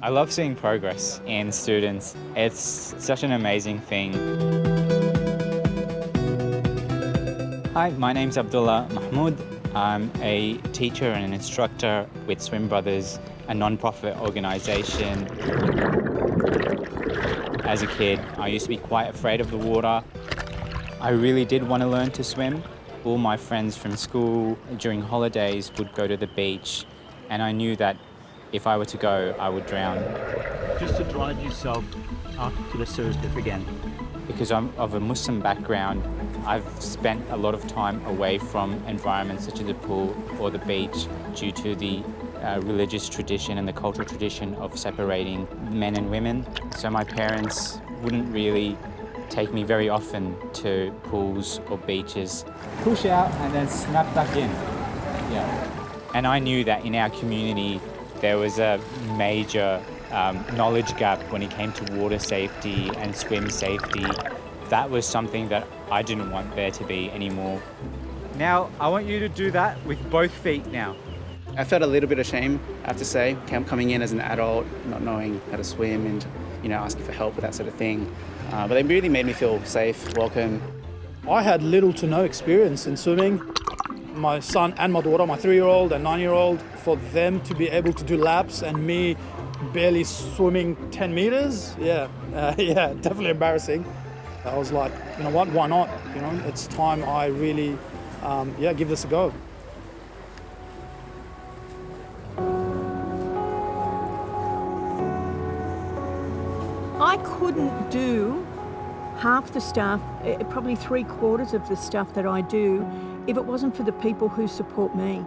I love seeing progress in students. It's such an amazing thing. Hi, my name's Abdullah Mahmood. I'm a teacher and an instructor with Swim Brothers, a non-profit organisation. As a kid, I used to be quite afraid of the water. I really did want to learn to swim. All my friends from school during holidays would go to the beach, and I knew that if I were to go, I would drown. Just to drive yourself up to the surface again. Because I'm of a Muslim background, I've spent a lot of time away from environments such as the pool or the beach due to the religious tradition and the cultural tradition of separating men and women. So my parents wouldn't really take me very often to pools or beaches. Push out and then snap back in. Yeah. And I knew that in our community there was a major knowledge gap when it came to water safety and swim safety. That was something that I didn't want there to be anymore. Now, I want you to do that with both feet now. I felt a little bit ashamed, I have to say, coming in as an adult, not knowing how to swim and, asking for help with that sort of thing. But they really made me feel safe, welcome. I had little to no experience in swimming. My son and my daughter, my 3-year-old and 9-year-old, for them to be able to do laps and me barely swimming 10 meters, definitely embarrassing. I was like, you know what, why not? It's time I really, give this a go. I couldn't do half the stuff, probably 3/4 of the stuff that I do, if it wasn't for the people who support me.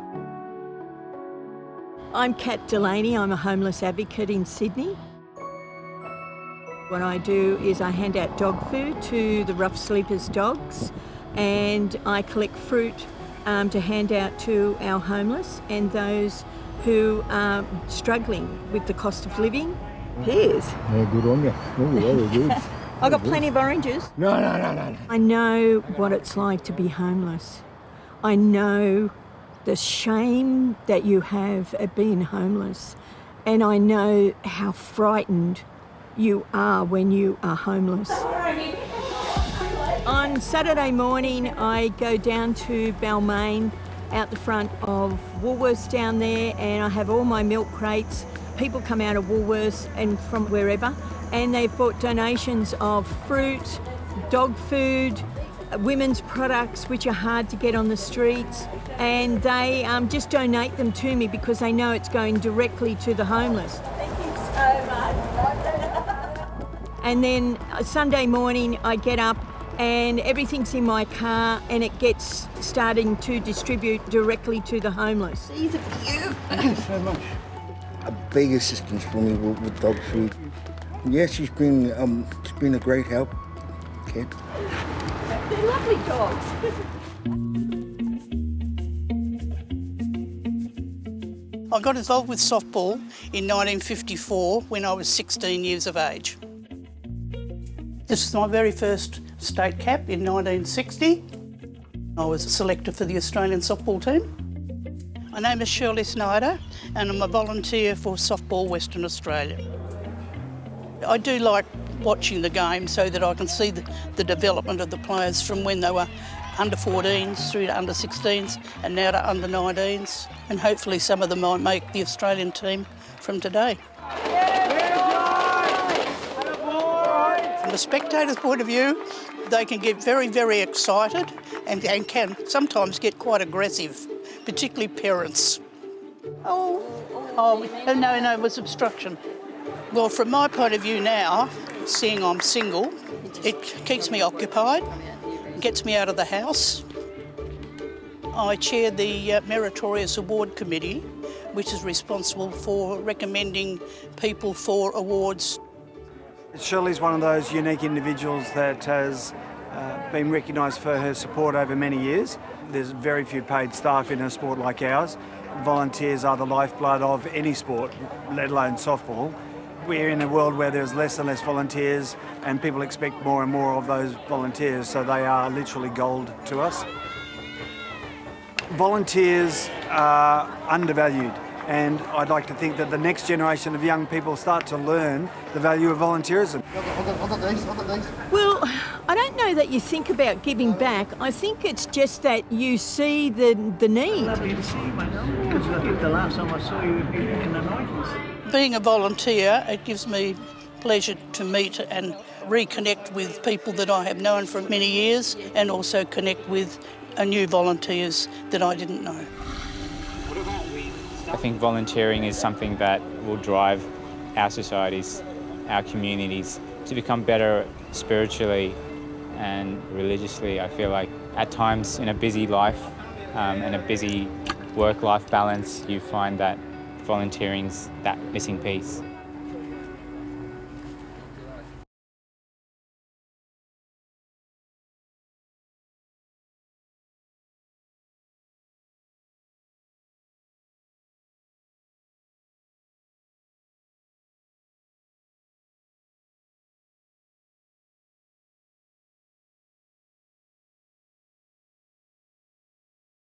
I'm Kat Delaney, I'm a homeless advocate in Sydney. What I do is I hand out dog food to the rough sleepers dogs, and I collect fruit to hand out to our homeless and those who are struggling with the cost of living. Pears. Yeah, good on you. Oh, very good. I've got plenty of oranges. No. I know what it's like to be homeless. I know the shame that you have at being homeless, and I know how frightened you are when you are homeless. On Saturday morning, I go down to Balmain, out the front of Woolworths down there, and I have all my milk crates. People come out of Woolworths and from wherever, and they've bought donations of fruit, dog food, women's products which are hard to get on the streets, and they just donate them to me because they know it's going directly to the homeless. Thank you so much. And then Sunday morning I get up and everything's in my car and it gets starting to distribute directly to the homeless. These are for you. Thank you so much. A big assistance for me with dog food. Yeah, she's been a great help, Kate. They're lovely dogs. I got involved with softball in 1954 when I was 16 years of age. This was my very first state cap in 1960. I was selected for the Australian softball team. My name is Shirley Snyder and I'm a volunteer for Softball Western Australia. I do like watching the game so that I can see the development of the players from when they were under 14s through to under 16s and now to under 19s, and hopefully some of them might make the Australian team from today. From the spectator's point of view, they can get very, very excited and can sometimes get quite aggressive, particularly parents. No, it was obstruction. Well, from my point of view now, seeing I'm single, it keeps me occupied, gets me out of the house. I chair the Meritorious Award Committee, which is responsible for recommending people for awards. Shirley's one of those unique individuals that has been recognised for her support over many years. There's very few paid staff in a sport like ours. Volunteers are the lifeblood of any sport, let alone softball. We're in a world where there's less and less volunteers and people expect more and more of those volunteers, so they are literally gold to us. Volunteers are undervalued And I'd like to think that the next generation of young people start to learn the value of volunteerism. Well, I don't know that you think about giving back. I think it's just that you see the need. Lovely to see you, mate. Because I think the last time I saw you, you were in the 90s. Being a volunteer, it gives me pleasure to meet and reconnect with people that I have known for many years, and also connect with new volunteers that I didn't know. I think volunteering is something that will drive our societies, our communities to become better spiritually and religiously. I feel like at times in a busy life and a busy work-life balance, you find that volunteering's that missing piece.